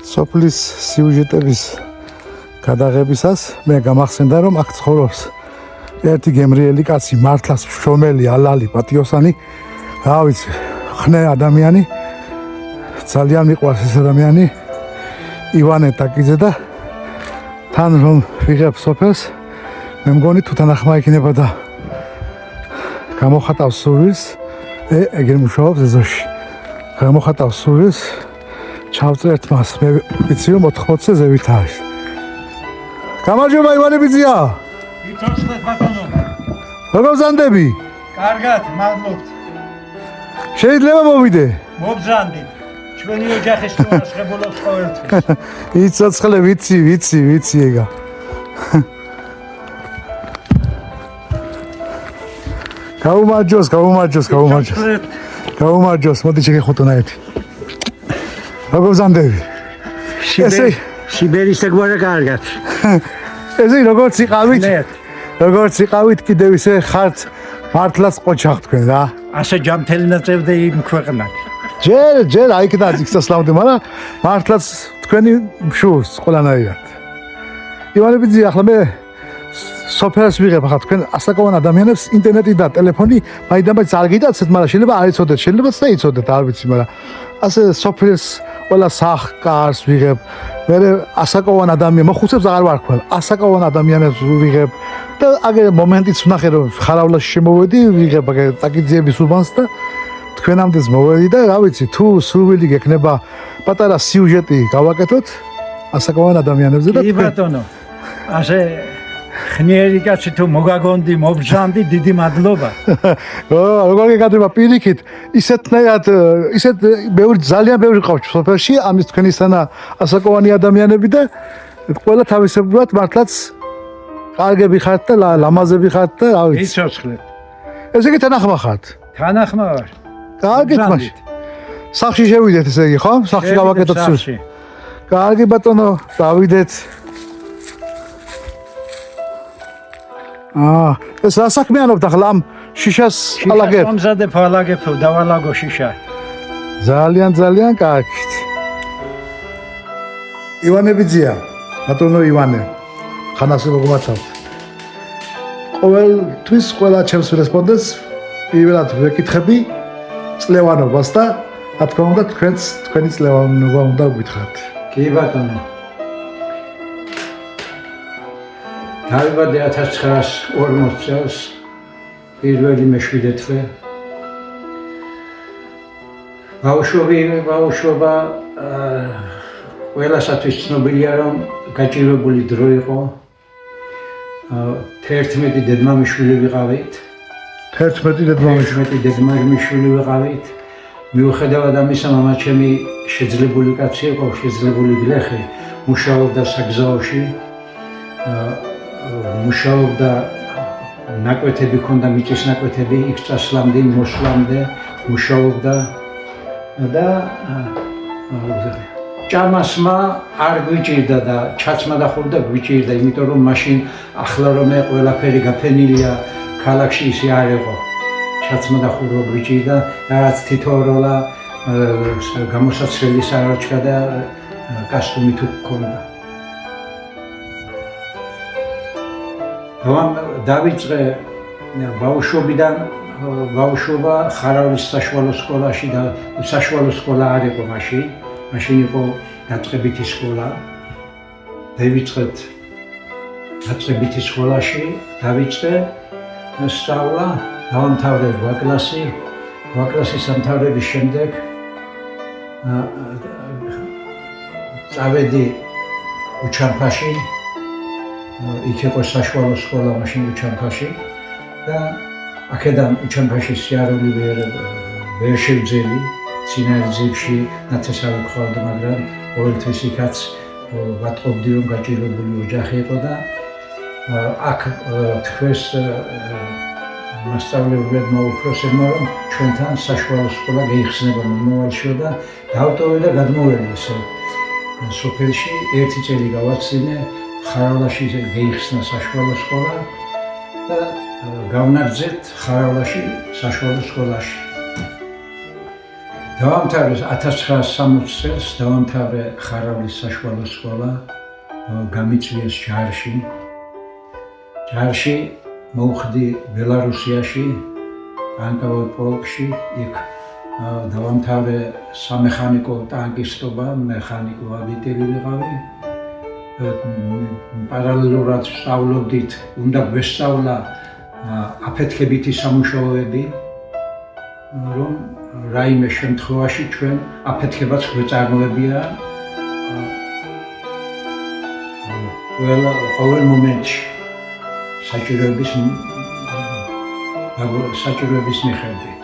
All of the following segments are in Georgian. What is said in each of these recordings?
სოფლის სიუჟეტების გადაღებისას მე გამახსენდა რომ აქ ცხოვრობს ერთი გემრიელი კაცი, მართლაც მშრომელი, ალალი, პატიოსანი, რა ვიცი, ხნე ადამიანი, ძალიან მიყვარს ეს ადამიანი, ივანე ტაკიძე და თან რომ ვიღებ სოფელს, მე მგონი თუ თანახმა იქნება და გამოხატავს სურვილს, ეგრე მუშაობს ეზოში. გამოხატავს სურვილს, ჩავწერთ მას, მე ვიცი რომ 80-ზე ზევით არის. გამარჯობა ივანე ბიძია. იცოცხლეთ ბატონო. როგორ ზანდები? კარგად, მადლობთ. შეიძლება მოვიდე? მობზრანდით. ჩვენი ოჯახის შეფასებულობს ყოველთვის. იცოცხლე, ვიცი ეგა. გაუმარჯოს. გაუმარჯოს, მოდი შეგეხუტუნა ერთი. როგორ ზანდები? სიბერის ეგوارა კარგად. ესე როგორც იყავით კიდევ ისე ხართ მართლაც ყოჩახ თქვენ რა. ასე ჯამთელი ნაწევდე იმ ქვეყნად. ჯერ აიქნაც იქცასლავდი, მაგრამ მართლაც თქვენი მშურს ყველანაირად. ივანე ბიძია, ახლა მე სოფელს ვიღებ ახლა თქვენ ასაკოვან ადამიანებს ინტერნეტი და ტელეფონი მაინდამაინც არ გიდაცეთ, მაგრამ შეიძლება არ იცოდეთ, შეიძლება და იცოდეთ, არ ვიცი, მაგრამ ასე სოფელს ყველა სახკარს ვიღებ. მე ასაკოვან ადამიანს მოხუცებს აღარ ვარქვენ, ასაკოვან ადამიანებს ვიღებ და აგერ მომენტიც ვნახე რომ ხარავლაში შემოვედი, ვიღებ აგერ ტაკიძეების უბანს და თქვენამდეც მოვედი და რა ვიცი, თუ სურვილი გექნება პატარა სიუჟეტი გავაკეთოთ ასაკოვან ადამიანებზე და კი ბატონო. ასე ხნიერი კაცი თუ მოგაგონდი, მობრძანდი, დიდი მადლობა. როგორ გეკადრება პირიქით, ისეთ ძალიან ბევრი ყავს სოფელში, ამის თქვენისთანა ასაკოვანი ადამიანები და ყველა თავისებურად მართლაც კარგები ხართ და ლამაზები ხართ და რა ვიცი. იცოცხლეთ. ესე იგი თანახმა ხართ. თანახმა ვარ. კარგით მაშინ. სახში შევიდეთ ესე იგი, ხო? სახში გავაკეთოთ სულ. კარგი ბატონო, დავიდეთ. ეს რა საქმიანობთ ახლა ამ შიშას ალაგებ? მომზადებ ალაგებ, დავალაგო შიშა. ძალიან კარგით. ივანე ბიძია, ბატონო ივანე, ხანასე მოგმართავთ. ყოველთვის ყველა ჩემს რესპონდენტს პირველად ვეკითხები წლევანობას და რა თქმა უნდა თქვენი წლევანობა უნდა გითხრათ. კი ბატონო. დავიბადე 1940 წელს, პირველი მე-7 თვე. ბავშვობა ყველასათვის ცნობილია, რომ გაჭირვებული დრო იყო. 11 დედმამიშვილი ვიყავით. 11 დედმამიშვილი ვიყავით. მიუხედავად ამისა, მამაჩემი შეძლებული კაცი იყო, შეძლებული გლეხი, მუშაობდა საგზაოში. მუშაობდა, ნაკვეთები ჰქონდა, მიწის ნაკვეთები, იქ წასვლამდე, მოსვლამდე მუშაობდა და ჭამასმა არ გვიჭირდა და ჩაცმა დახურდა გვიჭირდა, იმიტომ რომ მაშინ ახლა რომ ყველაფერი გაფენილია, ქალაქში ისე არ იყო. ჩაცმა დახურვა გვიჭირდა, რაღაც თითოეულა გამოსაცრელი საროჩქა და კასტუმი თუ ჰქონდა. დავიწყე ბავშვობიდან, ბავშვობა ხარავლის საშუალო სკოლაში და საშუალო სკოლა არ იყო მაშინ. მაშინ იყო დაწყებითი სკოლა. დავიწყეთ დაწყებითი სკოლაში, დავიწყე სწავლა, დავამთავრე 8 კლასი. 8 კლასის დამთავრების შემდეგ წავედი უჩამფაში. იქ იყო საშუალო სკოლა მაშინ უჩამფაში და აქედან უჩამფაში სიარული ვერ შევძელი, წინააღმდეგში ნათესავი გქონდა, მაგრამ ყოველთვის იქაც ვატყობდი რომ გაჭირვებული ოჯახი იყო და აქ თქვენს მასწავლებლებმა უფროსებმა რომ ჩვენთან საშუალო სკოლა გაიხსნება მომავალშიო და დავტოვე და გადმოვედი ესე სოფელში 1 წელი გავაცინე. ხარავლაში გაიხსნა საშუალო სკოლა და გავნაგზეთ ხარავლაში საშუალო სკოლაში. დავამთავრე 1960 წელს დავამთავრე ხარავლის საშუალო სკოლა, გამიწვიეს ჯარში. ჯარში მოვხდი ბელარუსიაში, ანკაველ პოლკში, იქ დავამთავრე სამეხანიკო ტანკისტობა, მექანიკო ავიტელი ვიყავი. პარალელურად სწავლობდით, უნდა გვესწავლა აფეთქებითი სამუშაოები, რომ რაიმე შემთხვევაში ჩვენ აფეთქებაც გვეწარმოებია ყოველ მომენტში საჭიროების მიხედვით.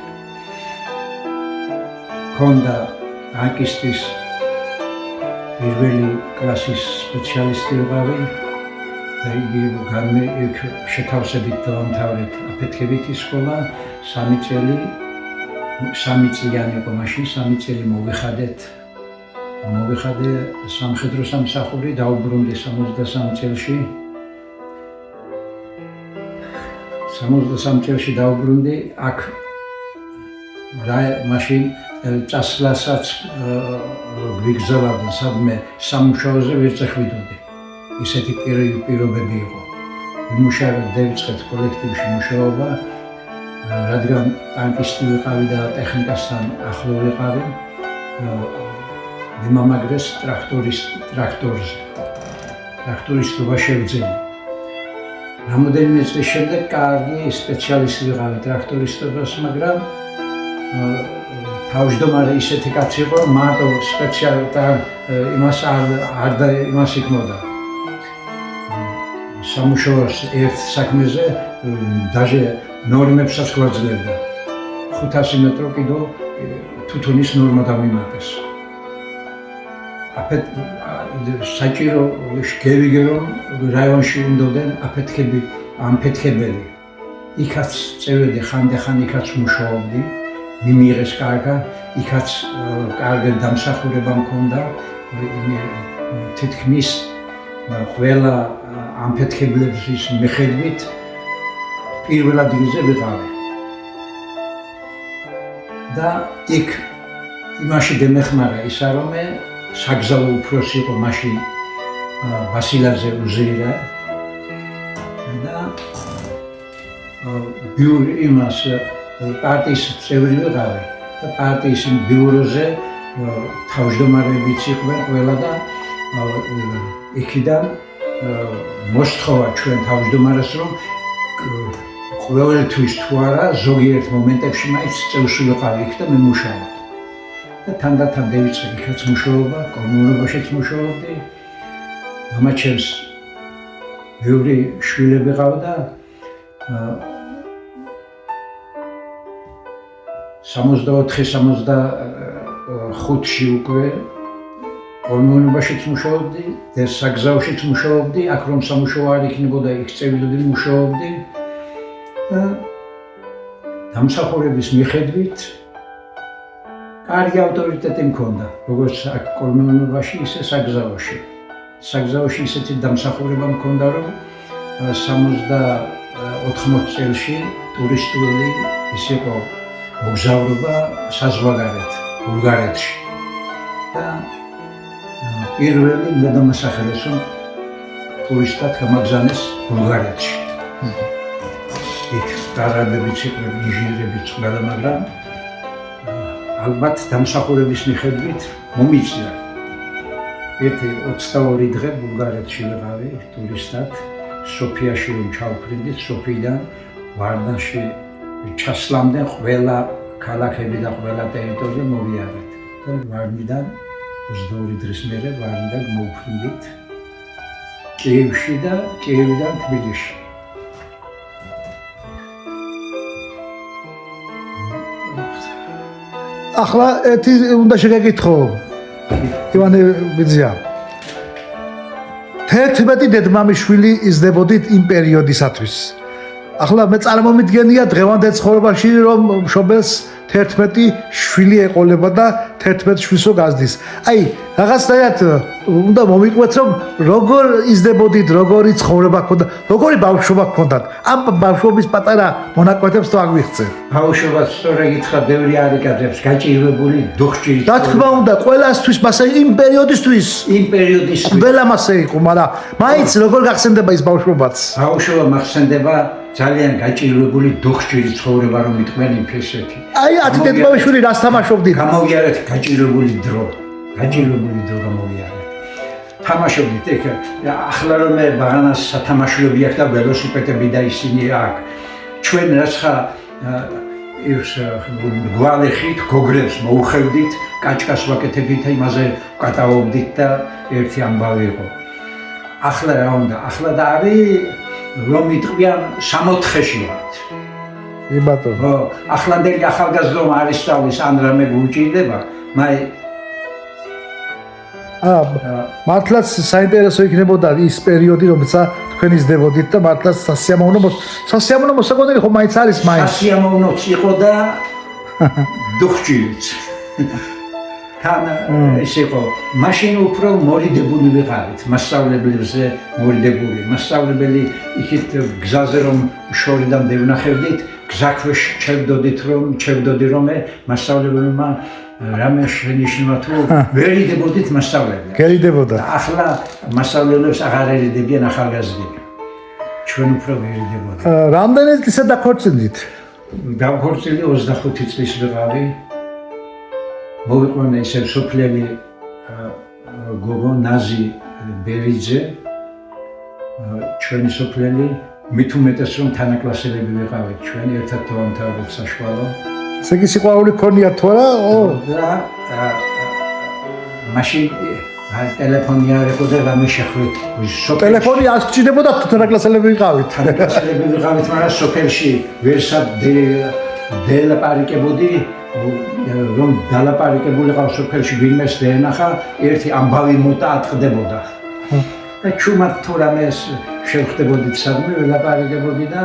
მქონდა ტანკისტის პირველი კლასის სპეციალისტი ვიყავი და იქ შეთავსებით დავამთავრეთ აფეთქებითი სკოლა, 3 წლიანი იყო მაშინ, 3 წელი მოვიხადე სამხედრო სამსახური, დაუბრუნდი 63 წელში. 63 წელში დაუბრუნდი, აქ მაშინ წასვლასაც გვიგზავნებდნენ სადმე სამუშაოზე ვერ წახვიდოდი. ისეთი პირობები იყო. დავიწყეთ კოლექტივში მუშაობა, რადგან ტანკისტი ვიყავი და ტექნიკასთან ახლო ვიყავი, მიმამაგრეს ტრაქტორისტობა შევძენე. რამოდენიმე წლის შემდეგ კარგი სპეციალისტი ვიყავი ტრაქტორისტობას, მაგრამ თავმჯდომარე ისეთი კაცი იყო, რომ მარტო იმას იქნოდა. სამუშაოს ერთ საქმეზე დაჟე ნორმებსაც გვაძლევდა. 500 მეტრო კიდო თუთუნის ნორმა დამიმატეს. საჭირო შეგევიგე რომ რაიონში უნდადნენ ამფეთქებელი. იქაც წევედი ხანდახან იქაც მუშაობდი. მიმიღეს კარგად, იქაც კარგი დამსახურება მქონდა, თითქმის ყველა ამფეთქებლების მიხედვით პირველ ადგილზე ვიყავი. და იქ იმაში დამეხმარა ისა, რომ საგზაო უფროსი იყო მაშინ ვასილაძე უზეირა და ბიური იმას პარტიის წევრი ვიყავი და პარტიის ბიუროზე თავმჯდომარეებიც იყვნენ ყველა და იქიდან მოსთხოვა ჩვენ თავმჯდომარეს, რომ ყოველთვის თუ არა ზოგიერთ მომენტებში მაინც წევსი ვიყავი იქ და მე მუშაობდი. და თანდათან დავიწყე იქაც მუშაობა, კომუნიკაციაშიც მუშაობდი. მამაჩემს ბევრი შვილები ყავდა. 64-65-ში უკვე კომუნიკაციაშიც მუშაობდი, საგზაოშიც მუშაობდი, აქ რომ სამუშაო არ იქნებოდა, იქ წევიდოდი მუშაობდი. დამსახურების მიხედვით კარგი ავტორიტეტი მქონდა, როგორც აქ კომუნიკაციაში, ისე საგზაოში. საგზაოში ისეთი დამსახურება მქონდა, რომ 80 წელში ტურისტული ის იყო მოგზაურობა საზღვარგარეთ, ბულგარეთში. და პირველი მე დამასახელეს, რომ ტურისტად გამაგზავნეს ბულგარეთში. იქ არაბებიც იყვნენ, ინჟინერებიც ყველა, მაგრამ ალბათ დამსახურების მიხედვით მომიწია. ერთი 22 დღე ბულგარეთში ვიყავი ტურისტად, სოფიაში რომ ჩავფრინდით, სოფიიდან ვარნაში ჩასვლამდე ყველა ქალაქები და ყველა ტერიტორია მოვიარეთ. და ვარნიდან 22 დღის მერე ვარნიდან მოვფრინდით კიევში და კიევიდან თბილისში. ახლა ერთი უნდა შეგეკითხო ივანე ბიძია. 11 დედმამიშვილი იზრდებოდით იმ პერიოდისათვის. ახლა მე წარმომიდგენია დღევანდელ ცხოვრებაში, რომ მშობელს 11 შვილი ეყოლება და 11 შვილსო გაზდის. აი, რაღაცნაირად უნდა მომიყვეთ, რომ როგორ იზრდებოდით, როგორი ცხოვრება გქონდა, როგორი ბავშვობა გქონდათ. ამ ბავშვობის პატარა მონაკვეთებს თუ აგვიღწევ. ბავშვობას სწორედ გითხრა, ბევრი არიკადებს, გაჭირვებული, დუხჭირით. რა თქმა უნდა, ყველასთვის, მასე იმ პერიოდისთვის, იმ პერიოდისთვის ყველამასე იყო, მაგრამ მაინც როგორ გახსენდება ის ბავშვობაც. ბავშვობა მახსენდება ძალიან გაჭირვებული, დუხჭირით ცხოვრება, რომ იტყვენ იმფესეთი. აი, 10 შვილი რას თამაშობდით? გამოვიარეთ გაჭირვებული დრო. გაჭირვებული დრო გამოვიარეთ. თამაშობდით, ეხლა ახლა რომ მე ბაღანას სათამაშოები აქვს და ველოსიპედები და ისინი აქვს. ჩვენ რაც ხარ ის გვალეხით, გოგრებს მოუხევდით, კაჭკას ვაკეთებით, იმაზე ვკატაობდით და ერთი ამბავი იყო. ახლა რა უნდა? ახლა და არის რომ იტყვიან 64-ში ვართ. ი ბატონო. ხო, ახლანდელი ახალგაზრდობა არის სწავლის ან რამე გუჭირდება, მაგრამ მართლაც საინტერესო იქნებოდა ის პერიოდი, რომელსაც თქვენ იზრდებოდით და მართლაც სასიამოვნო მოსაკვეთილი ხომ მაინც არის მაინც. სასიამოვნოც იყო და დუხჭირიც. თან ეს იყო, მაშინ უფრო მორიდებული ვიყავით, მასწავლებლებზე მორიდებული. მასწავლებელი იქით გზაზე რომ შორიდან დევნახევდით, გზაქვეშ ჩევდოდი რომ მასწავლებელმა რამე შენიშნა თუ ვერ იდებოდით მასწავლებლებს. გერიდებოდა. ახლა მასწავლებლებს აღარ ერიდებიან ახალგაზრდები. ჩვენ უფრო ვერ იდებოდით. რამდენი წლისა დაქორწინდით? გავქორწილი 25 წლის ვიყავი. მოვიყვანა ისე სოფლელი გოგო ნაზი ბერიძე. ჩვენი სოფლელი მით უმეტეს რომ თანაკლასელები ვიყავით ჩვენ ერთად დავამთავრეთ საშუალო. ესე იგი სიყვარული გქონიათ თუ არა? და მაშინ ტელეფონი არ იყო და რამე შეხვით. ტელეფონი არ გჭირდებოდა თანაკლასელები ვიყავით. თანაკლასელები ვიყავით, მაგრამ სოფელში ვერსად დელაპარაკებოდი, რომ დალაპარაკებულიყავ სოფელში ვინმეს დაენახა, ერთი ამბავი მოტა ატყდებოდა. და ჩუმად თუ რამეს შევხვდებოდით სადმე, ველაპარაკებოდი და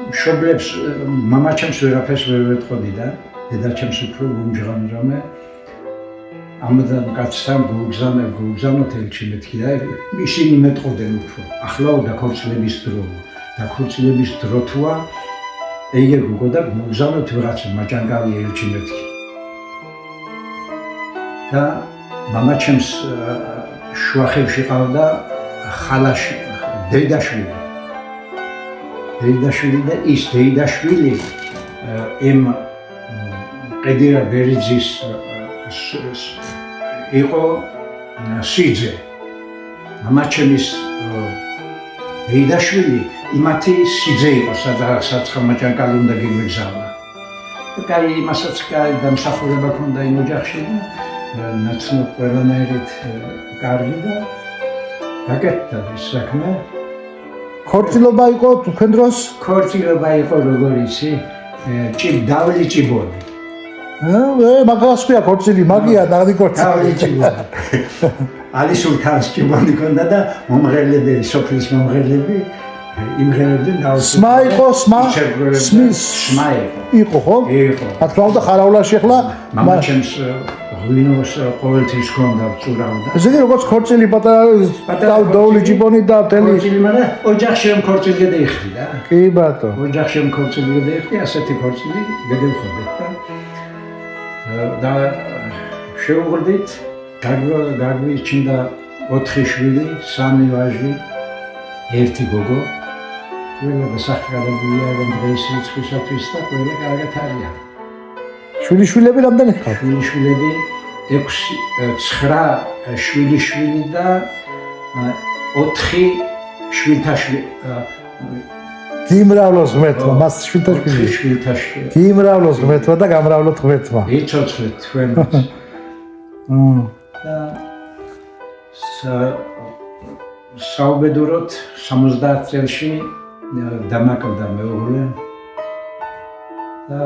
მშობლებს მამაჩემს ვერაფერს ვერ ვეტყოდი და დედაჩემს უფრო გუმჟღან რამე ამიტომ კაცთან გულგზავნოთ ელჩი მეთქი და ისინი მეტყოდნენ უფრო. ახლა დაქორწილების დრო. დაქორწილების დრო თუა ეგერ გუგო და გულგზავნოთ ვიღაცა მაჭანგავი ელჩი მეთქი. და მამაჩემს შუახევში ყავდა ხალაში დეიდაშვილი. დეიდაშვილი და ის დეიდაშვილი იმ ყედირა ბერიძის იყო სიძე. მამაჩემის დეიდაშვილი იმათი სიძე იყო, სადაც ხამაჭანკალი უნდა გიმეგზავნა. და კაი იმასაც კაი დამსახურება ჰქონდა იმ ოჯახში და ნაცნობ ყველანაირად კარგი და გაკეთდა ის საქმე. ქორწილობა იყო თქვენ დროს? ქორწილობა იყო როგორ იცი, დავლი ჭიბონი. მაგას ქვია ქორწილი, მაგია დაღდი ქორწილი. დავლი ჭიბონი. ალი სულთანს ჭიბონი ჰქონდა და მომღერლებელი, სოფლის მომღერლები იმღერებდნენ დავლი. სმა იყო, სმა იყო, ხო? იყო. რა თქმა უნდა ხარავლაში ახლა მამაჩემს ღვინოს ყოველთვის ჰქონდა ვწურავდა. ესე იგი როგორც ქორწილი პატარა დავლი ჭიბონი და მთელი ქორწილი, მაგრამ ოჯახში რომ ქორწილი გადაიხდი და. კი ბატონო. ოჯახში რომ ქორწილი გადაიხდი, ასეთი ქორწილი გადავხდით და შევუღდით, გაგვიჩნდა 4 შვილი, 3 ვაჟი, 1 გოგო. ყველა დასახლებულია რომ დღეს რიცხვისათვის და ყველა კარგად არიან. შვილიშვილები რამდენი ხარ? შვილიშვილები 9 შვილიშვილი და 4 შვილთაშვილი. გიმრავლოს ღმერთმა, მას შვილთაშვილი. შვილთაშვილი. გიმრავლოს ღმერთმა და გამრავლოთ ღმერთმა. იცოცხლეთ თქვენ. და საუბედუროთ 70 წელში დამაკლდა მეუღლე და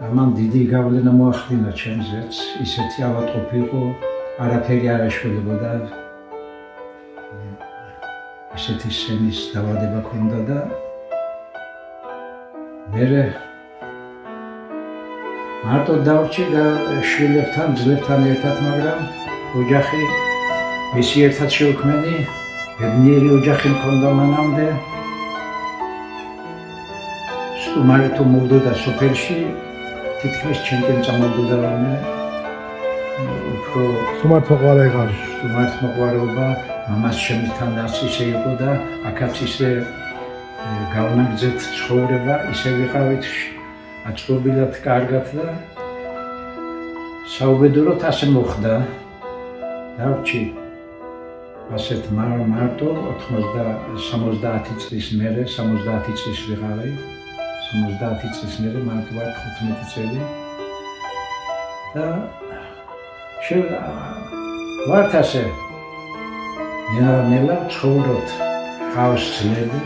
ამან დიდი გავლენა მოახდინა ჩემზეც. ისეთი ავადმყოფი იყო, არაფერი არ ეშველებოდა. ისეთი სენის დაავადება ჰქონდა და მერე მარტო დავრჩი შვილებთან, ძლებთან ერთად, მაგრამ ოჯახი მისი ერთად შევქმენი, ბედნიერი ოჯახი მქონდა მანამდე. სტუმარი თუ მოვდოდა სოფელში, თითქმის ჩემკენ წამოვდოდა რამე. უფრო სტუმართმოყვარე იყარ. სტუმართმოყვარეობა მამას ჩემთან ისე იყო და აქაც ისე გავნაგზეთ ცხოვრება, ისე ვიყავით აწყობილად კარგად და საუბედუროდ ასე მოხდა. დავრჩი ასეთ მარტო 70 წლის მერე, 70 წლის ვიყავი. 70 წლის მერე მარტო ვარ 15 წელი და ვართ ასე ნელა ცხოვრობთ ყავს ძლები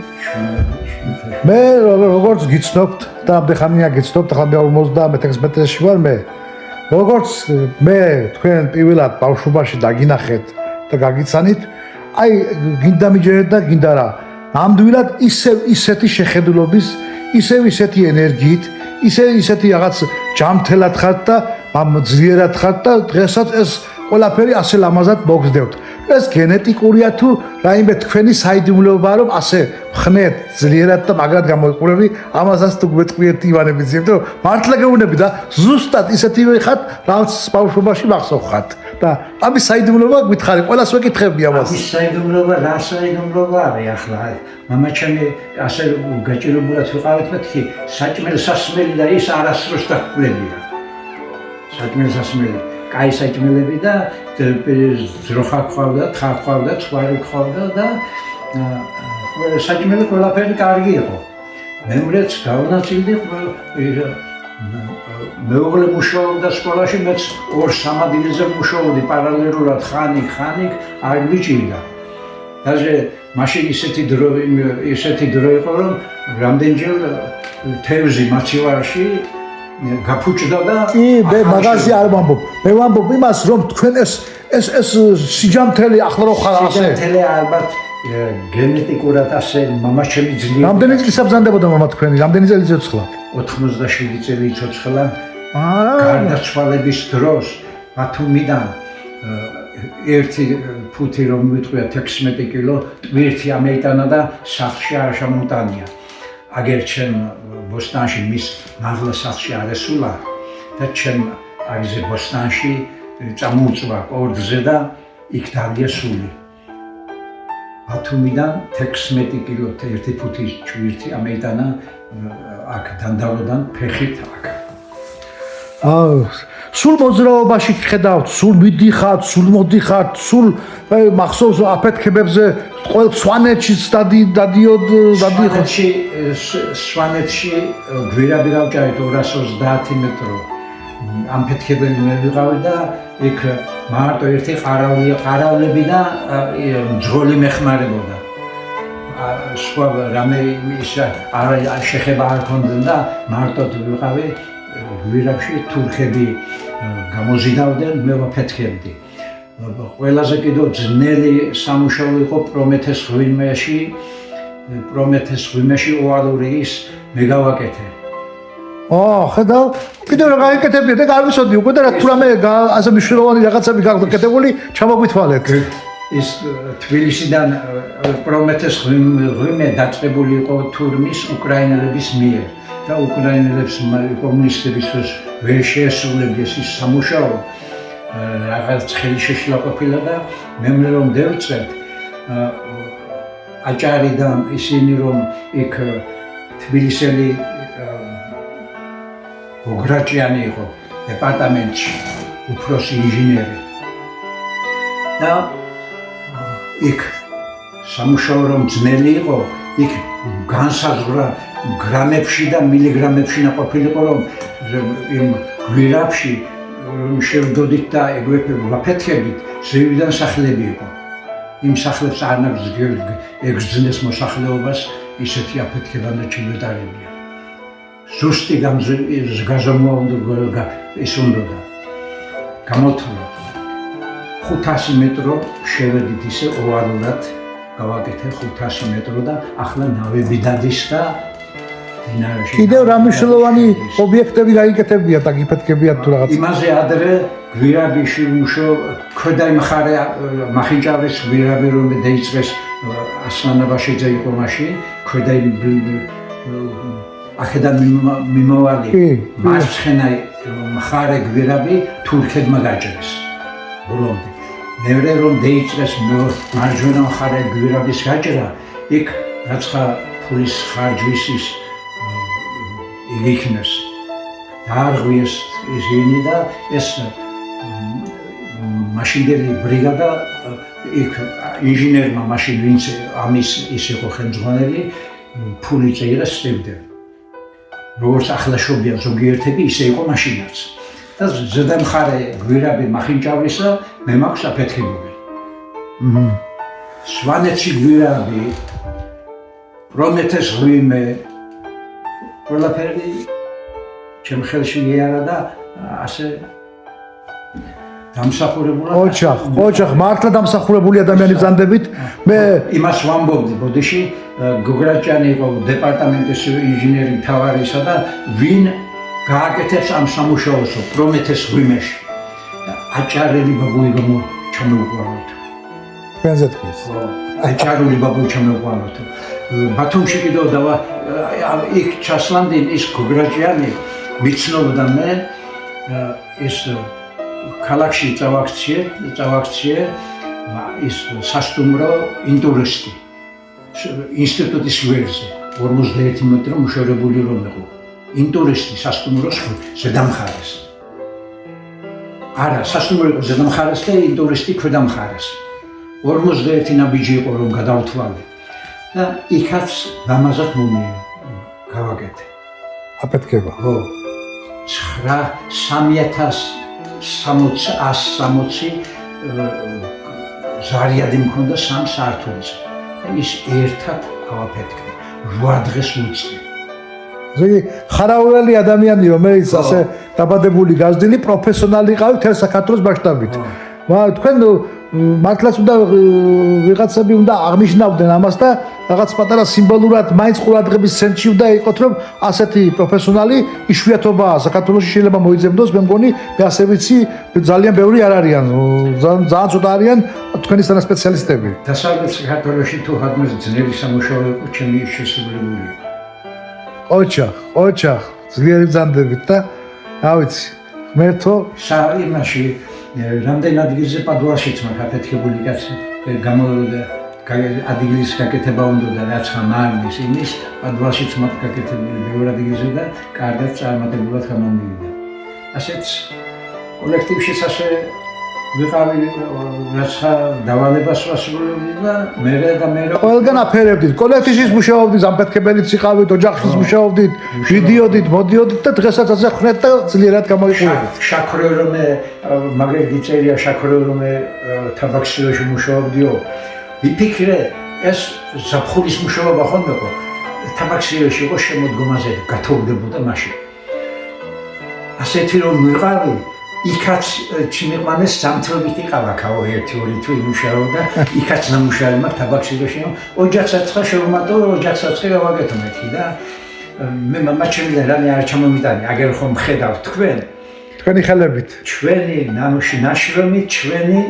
მე როგორც გიცნობთ და ამდენ ხანია გიცნობთ, ახლა მე 56 ვარ მე. როგორც მე თქვენ პირველად ბავშვობაში დაგინახეთ და გაგიცანით, აი გინდა მიჯერეთ და გინდა რა. ნამდვილად ისეთი შეხედულობის, ისეთი ენერგიით, ისეთი რაღაც ჯამთელად ხართ და ძლიერად ხართ და დღესაც ეს ყველაფერი ასე ლამაზად მოგზდევთ. ეს გენეტიკურია თუ რაიმე თქვენი საიდუმლოება რომ ასე ხნეთ ძლიერად და მაგრად გამოიყურები, ამასაც თუ გვეტყვიეთ ივანები ძიებთ, რომ მართლა გეუბნები და ზუსტად ისეთივე ხართ, რაც ბავშვობაში მახსოვხართ. და ამის საიდუმლოება გითხარი, ყველას ვეკითხები ამას. ამის საიდუმლოება, რა საიდუმლოება არის ახლა? მამაჩემი ასე გაჭირებულად ვიყავით მეთქი, საჭმელ-სასმელი და ის არასდროს დაგკვლებია. საჭმელ-სასმელი, კაი საჭმელები და ძროხა გვყავდა, თხა გვყავდა, ცხვარი გვყავდა და საჭმელი ყველაფერი კარგი იყო. მემრეც გავნაცილდი, მეუღლე მუშაობდა სკოლაში, მეც 2-3 ადგილზე მუშაობდი პარალელურად ხანიკ არ მიჭირდა. даже მაშინ ისეთი დრო იყო, რომ რამდენჯერ თევზი მაცივარში გაფუჭდა და კი, მე მაგაზე არ ვამბობ. მე ვამბობ იმას, რომ თქვენ ეს სიჯამთელი ახლა რო ხარ ასე. სიჯამთელი ალბათ გენეტიკურად ასე მამაჩემი ძლიერი. რამდენი წელი საბრძანდებოდა მამა თქვენი? რამდენი წელი ცოცხლა? 87 წელი ცოცხლა. გარდაცვალების დროს ბათუმიდან ერთი ფუთი რომ მივიტყვია 16 კილო ტვირთი ამეიტანა და სახლში არ შემოტანია. აგერ ჩემ ბოსტანში მის მაღლა სახლში არ ესულა და ჩემ აგზე ბოსტანში წამოუწვა კორდზე და იქ დავია სული. ბათუმიდან 16 კილო ერთი ფუთის ტვირთი ამეიტანა აქ დანდალოდან ფეხით აქ. სულ მოძრაობაში ხედავთ, სულ მიდიხართ, სულ მოდიხართ, სულ მახსოვს აფეთქებებზე ყოველ სვანეთში დადიოდ. სვანეთში გვირაბი გავჭარით 230 მეტრო. ამფეთქებელი მე ვიყავი და იქ მარტო ერთი ყაავლები და მძღოლი მეხმარებოდა. სხვა რამე არ შეხება არ ქონდა და მარტო ვიყავი გვირაბში თურქები გამოზიდავდნენ, მე ვაფეთქებდი. ყველაზე კიდევ ძნელი სამუშაო იყო პრომეთეს ღვიმეში ოვალური ის მე გავაკეთე. ხედავ, კიდევ რა გაიკეთებიათ და არ ვიცოდი უკვე და რა თუ რამე ასე მნიშვნელოვანი რაღაცები გაკეთებული, ჩამოგვითვალეთ. ის თბილისიდან პრომეთეს ღვიმე დაწყებული იყო თურმის უკრაინელების მიერ. და უკრაინელებს კომუნისტებისთვის ვერ შეესრულებიეს ის სამუშაო, რაღაც ხელი შეშლა ყოფილა და მე რომ დავწერთ აჭარიდან ისინი რომ იქ თბილისელი გოგრაჭიანი იყო დეპარტამენტში უფროსი ინჟინერი და იქ სამუშაო რომ ძნელი იყო, იქ განსაზღვრა გრამებში და მილიგრამებში ნაყოფილიყო, რომ იმ გვირაბში შევდოდით და ვაფეთქებით, ზევიდან სახლები იყო. იმ სახლებს არ ეგზნეს მოსახლეობას, ისეთი აფეთქებამდე ჩიმეტარებია. ზუსტი გაზომვა ის უნდოდა. გამოთვლა 500 მეტრო შევედით ისე ოვალურად, გავაკეთე 500 მეტრო და ახლა ნავები დადის და დინარაში. კიდევ რა მნიშვნელოვანი ობიექტები გაიკეთებიათ, აგიფეთქებიათ თუ რაღაც. იმაზე ადრე გვირაბიში უშო ქვედა მხარე მახინჯავის გვირაბი რომ დაიწყეს ასლანაბაშიძე იყო მაშინ ქვედა ახედან მიმოვალი მარცხენა მხარე გვირაბი თურქებმა გაჭრეს ბოლომდე. მეორე რომ დაიწყეს მარჯვენა მხარე გვირაბის გაჭრა, იქ რაცხა ფულის ხარჯვის ის იქნეს დაარღვიეს ისინი და ეს მაშინდელი ბრიგადა იქ ინჟინერმა მაშინ ვინც ამის ის იყო ხელმძღვანელი ფული წერა სწევდა. როგორც ახლა შობია ზოგიერთები ისე იყო მაშინაც. და ზედა მხარე გვირაბი მახინჯავრისა მე მაქვს აფეთქებული. სვანეთში გვირაბი პრომეთეს ღვიმე ყველაფერი ჩემ ხელში იარა და ასე დამსახურებულად ოჯახ მართლა დამსახურებული ადამიანი ბრძანდებით მე იმას ვამბობდი ბოდიში გოგრაჭიანი იყო დეპარტამენტის ინჟინერი მთავარისა და ვინ გააკეთებს ამ სამუშაოს პრომეთეს ღვიმეში აჭარელი ბაბუი ჩამოუყალოთ თქვენზე თქვის აჭარული ბაბუი ჩამოუყალოთ ბათუმში კიდევ დავა იქ ჩასლანდი ის გოგრაჭიანი მიცნობდა მე ის ქალაქში წავაქციე ის სასტუმრო ინტურისტი ინსტიტუტის გვერდზე 51 მეტრი მუშაობებული რომ იყო ინტურისტი სასტუმროს ზედამხარეს არა სასტუმრო იყო ზედამხარეს და ინტურისტი ქვედამხარეს 51 ნაბიჯი იყო რომ გადავთვალე და იქაც დამაზად მომი გავაკეთე აფეთქება ხო 3060 ზარიადი მქონდა 3 საათულზე და ის ერთად ავაფეთქე 8 დღეს უწევი ზოგი ხარავალი ადამიანი რომელიც ასე დაბადებული გაზრდილი პროფესიონალი ყავით თელ საქართველოს მასშტაბით თქვენ მართლაც უნდა ვიღაცები უნდა აღნიშნავდნენ ამას და რაღაც პატარა სიმბოლურად მაინც ყურადღების ცენტრში უნდა იყოთ რომ ასეთი პროფესიონალი იშვიათობაა საქართველოში შეიძლება მოიძებნოს მე მგონი მე ასე ვიცი ძალიან ბევრი არ არიან ძალიან ცოტა არიან თქვენისთანა სპეციალისტები დასავლეთ საქართველოში თუ ხადმეს ძნელი სამუშაო იყო ჩემი შესაძლებელი ოჯახ ძლიერი ბრძანდებით და რა ვიცი ღმერთო იმაში რამდენ ადგილზე პადუაშიც მაქვს აფეთქებული კაცი გამოვიდა ადგილის გაკეთება უნდა და რაც ხამარნის იმის პადუაშიც მაქვს გაკეთებული ბევრ ადგილზე და კარგად წარმატებულად გამომივიდა ასეც კოლექტივში ასე ვიყავი რაც დავალებას ვასრულებდი და მე ყველგან აფერებდით კოლექტივში მუშაობდით ამფეთქებელიც იყავით ოჯახში მუშაობდით ვიდიოდით მოდიოდით და დღესაც ასე ხრეთ და ძლიერად გამოიყურებდით შაქროერომე მაგერდი წერია შაქროერომე თაბაქსიოში მუშაობდიო ვიფიქრე ეს ზაფხულის მუშაობა ხომ იყო თაბაქსიოში იყო შემოდგომაზე გათოვდებოდა მაშინ ასეთი რომ ვიყავი იქაც ჩიმიყვანეს სამთრობით იყავა ქაო 1-2 თვე იმუშაობდა იქაც ნამუშავე მაქვს თაბაქსიში ოჯახსაც შევმატო ოჯახსაც გავაკეთო მეთქი და მე მამაჩემიდან რამე არ ჩამომიტანი აგერ ხომ ხედავთ თქვენი ხელებით ჩვენი ნაშრომი ჩვენი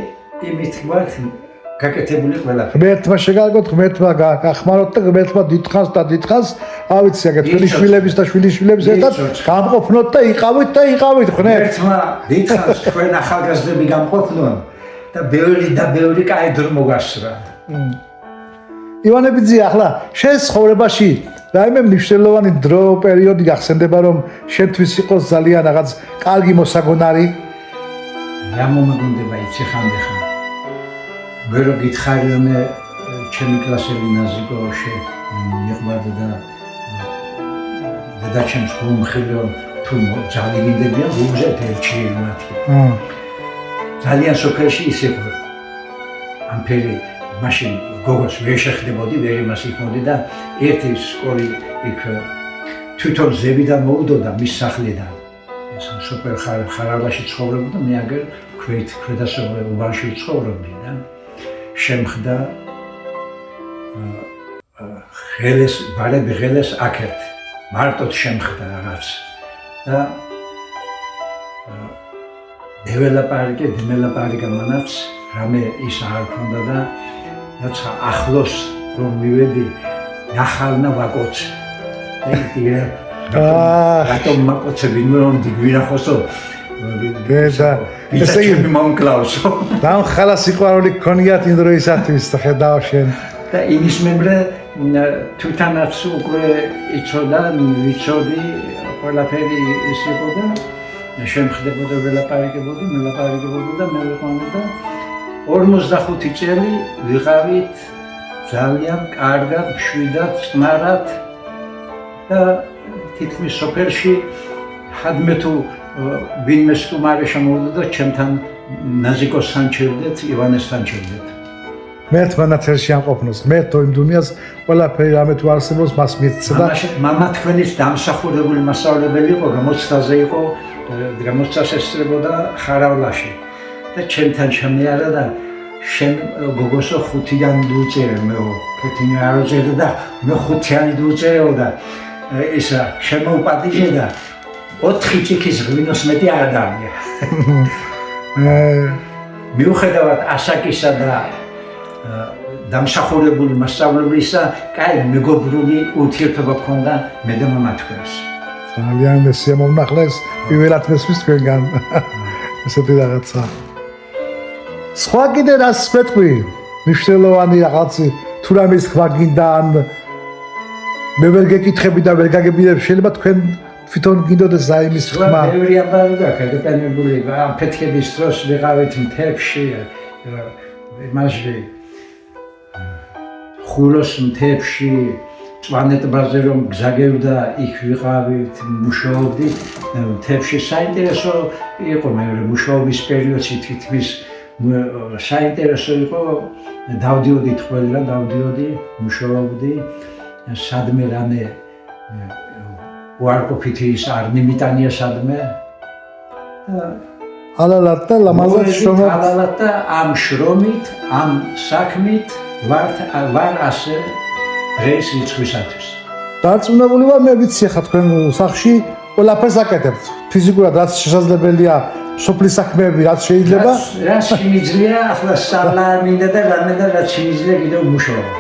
იმით გვაქვს გაკეთებული ყველაფერი ღმერთმა შეგარგოთ ღმერთმა გახმაროთ და ღმერთმა დიდხანს ავიცი აგერ თქვენი შვილების და შვილიშვილების ერთად გამყოფნოთ და იყავით ღმერთმა დიდხანს თქვენ ახალგაზრდები გამყოფნონ და ბევრი კაი დრო მოგასრა ივანებიძე ახლა შენ ცხოვრებაში რაიმე მნიშვნელოვანი დრო პერიოდი გახსენდება რომ შენთვის იყოს ძალიან რაღაც კარგი მოსაგონარი რა მომაგონდება იცი ხანდახან მე რო გითხარი რომ ჩემი კლასელი ნაზიკოში მიყვარდა და დედაჩემს გულმხილო თუ ძალიგინდებიან უგზეთ ერჩიელი მათი ძალიან სოფელში ისე ამფერი მაშინ გოგოს ვერ შეხდებოდი ვერ იმას იქმოდი და ერთი სკოლი იქ თვითონ ზებიდან მოვდოდა მის სახლიდან ეს სოფელ ხარავაში ცხოვრობდა მე აგერ ქვედასოფელ უბანში ცხოვრობდი და შემხდა ღელეს ბარები ღელეს აქეთ მარტოდ შემხდა რაღაც და დემელაპარიკა მანაც რამე ის არ ქონდა და რაცა ახლოს რომ მივედი ნახალნა ვაკოცი რატომ მაკოცები რომ დიგვინახოსო და ესე იგი მომკლავსო და ხალა სიყვარული გქონიათ იმ დროისათვის და ხედავ შენ და იმის მემრე თვითონაც უკვე იცოდა ვიცოდი ყველაფერი ის იყო და შემხდებოდა ველაპარაკებოდი და მე ვიყვანდი და 45 წელი ვიყავით ძალიან კარგად, მშვიდად, წყნარად და თითქმის სოფელში ჰადმე თუ ვინმე სტუმარი შემოვიდა და ჩემთან ნაზიკოსთან ჩერდეთ, ივანესთან ჩერდეთ. მერთ მანათელში ამყოფნოს, მერთ იმ დუნიას ყველაფერი რამე თუ არსებობს მას მიცდა და მამა თქვენის დამსახურებული მასწავლებელი იყო, გამოცდაზე იყო, გამოცდას ესწრებოდა ხარავლაში და ჩემთან შემიარა და შენ გოგოსო 5-იანი დუწერე მეო, ქეთინი არ უწერდა და მე 5-იანი დუწერეო და ისა შემოუპატიჟე და 4 ჭიქის ღვინოს მეტი არ დამია. მიუხედავად ასაკისა და დამსახურებული მასწავლებლისა, კაი მეგობრული ურთიერთობა ჰქონდა მე და მამა თქვენს. ძალიან შემოვნახლეს პირველად მესმის თქვენგან ესეთი რაღაცა. სხვა კიდე რას ვეთქვი? მნიშვნელოვანი რაღაცი თუ რამე სხვა გინდა ან მე ვერ გეკითხები და ვერ გაგებინებ შეიძლება თქვენ თვითონ გინდოდეს აიმის თქმა. ბევრი აბარი გაქვს დეპენდებული ამ ფეთქების დროს ვიყავით მთებში მასში ხულოს მთებში წვანეტბაზე რომ გზაგევდა იქ ვიყავით მუშაობდით მთებში საინტერესო იყო მე მუშაობის პერიოდში თითქმის საინტერესო იყო დავდიოდით ყველა დავდიოდი მუშაობდი სადმე რამე უარყოფითი ის არ მიმიტანია სადმე ალალად და ლამაზად შრომობ ალალად და ამ შრომით ამ საქმით ვარ ასე დღეს რიცხვისათვის დარწმუნებული ვარ მე ვიცი ხა თქვენ სახში ყველაფერს აკეთებთ ფიზიკურად რაც შესაძლებელია სოფლის საქმეები რაც შეიძლება რაც შემიძლია ახლა სწავლა მინდა და რამე და რაც შემიძლია კიდევ მუშაობა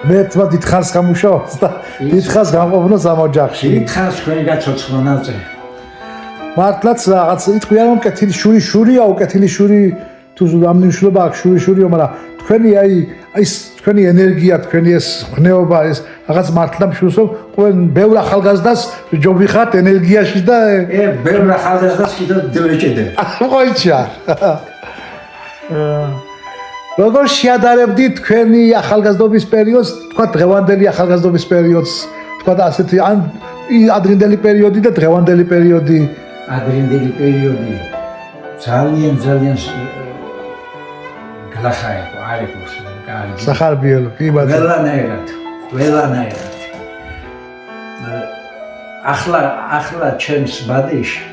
მე თვა დიდხანს გამუშაობს და დიდხანს გამყოფნოს ამ ოჯახში დიდხანს თქვენი გაცოცხლონაზე მართლაც რაღაც იტყვი არ მკეთილი შურია უკეთილი შური თუ ამ მნიშვნელობა აქვს შურიო მაგრამ თქვენი აი ის თქვენი ენერგია თქვენი ეს ხნეობა ეს რაღაც მართლა მშვიდობ ყველ ბევრ ახალგაზრდას ჯობი ხართ ენერგიაში და ბევრ ახალგაზრდას კიდევ დევეჭედე ყოიჩა როგორ შეადარებდი თქვენი ახალგაზრდობის პერიოდს თქვა დღევანდელი ახალგაზრდობის პერიოდს თქვა ასეთი ან ადრინდელი პერიოდი და დღევანდელი პერიოდი ადრინდელი პერიოდი ძალიან გლახაი არ იყოს კარგი სახარბიელო კი ბატონო ყველანაირად ახლა ჩემს ბადიში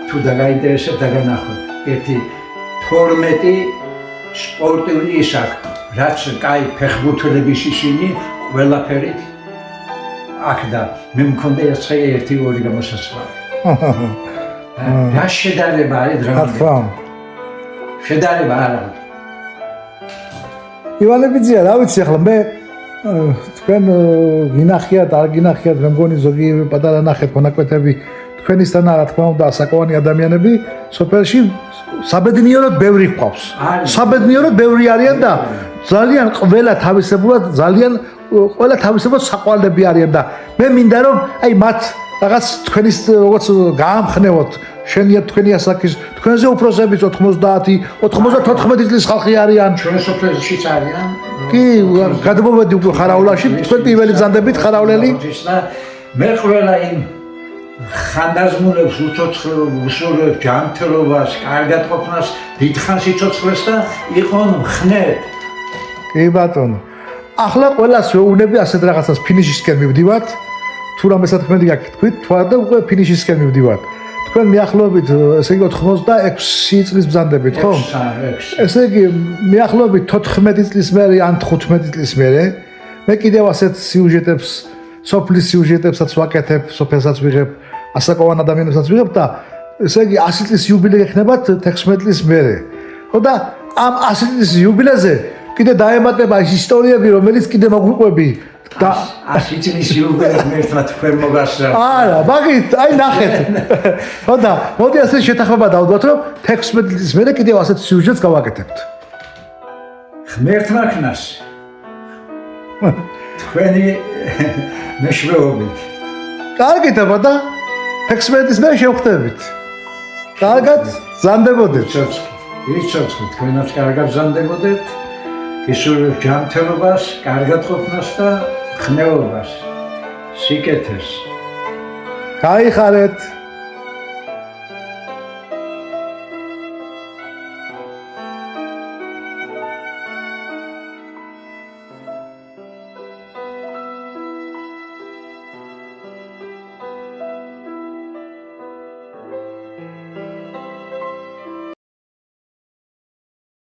თუ დაგაინტერესებ დაგანახოთ ერთი 12 სპორტული ის აქვს რაც კაი ფეხბურთელების ისინი ყველაფერი აქ და მე მქონდა ეს 1-2 გამოსასწრაფი რა შედარება არის დღევანდელი შედარება არ არის ივანებიძია რა ვიცი ახლა მე თქვენ გინახიათ არ გინახიათ მე მგონი ზოგი პატარა ნახეთ მონაკვეთები თქვენისთან რა თქმა უნდა საკოვანი ადამიანები სოფელში საბედნიეროდ ბევრი ყავს საბედნიეროდ ბევრი არიან და ძალიან ყველა თავისებურად საყვარლები არიან და მე მინდა რომ აი მათ რაღაც თქვენის როგორც გაამხნევოთ შენია თქვენი ასაკის თქვენზე უფროსებიც 90-94 წლის ხალხი არიან ჩვენ სოფელშიც არიან კი გადმოვედი უკვე ხარავლაში თქვენ პირველი ბრძანდებით ხაავლელი მე ყველა იმ ხანდაზმულებს უცოცხლებს ჯანმრთელობას კარგად ყოფნას დიდხანს იცოცხლეს და იყონ მხნედ კი ბატონო ახლა ყველას ვეუბნები ასეთ რაღაცას ფინიშისკენ მივდივართ თუ რამე სათქმელი გაქვთ თქვით თქვა და უკვე ფინიშისკენ მივდივართ თქვენ მიახლოებით ესე იგი 86 წლის ბრძანდებით ხო? ესე იგი მიახლოებით 14 წლის მერე ან 15 წლის მერე მე კიდევ ასეთ სიუჟეტებს სოფლის სიუჟეტებსაც ვაკეთებ, სოფელსაც ვიღებ, ასაკოვან ადამიანებსაც ვიღებ და ესე იგი 100 წლის იუბილე ექნებათ 16 წლის მერე. ხო და ამ 100 წლის იუბილეზე კიდე დაემატება ის ისტორიები, რომელიც კიდე მოგვიყვები და 100 წლის იუბილე ერთად თქვენ მოგასწრა. არა, მაგით, აი ნახეთ. ხო და მოდი ასე შეთანხმება დავუდგათ, რომ 16 წლის მერე კიდევ ასეთ სიუჟეტს გავაკეთებთ. ღმერთმა ქნას თქვენი მეშვეობით. კარგით აბა და 16 წლის მერე შევხვდებით. კარგად, ზანდებოდეთ. იცოცხლით, თქვენაც კარგად ზანდებოდეთ. გისურვებთ ჯანმრთელობას, კარგად ყოფნას და ხმელობას, სიკეთეს. გაიხარეთ.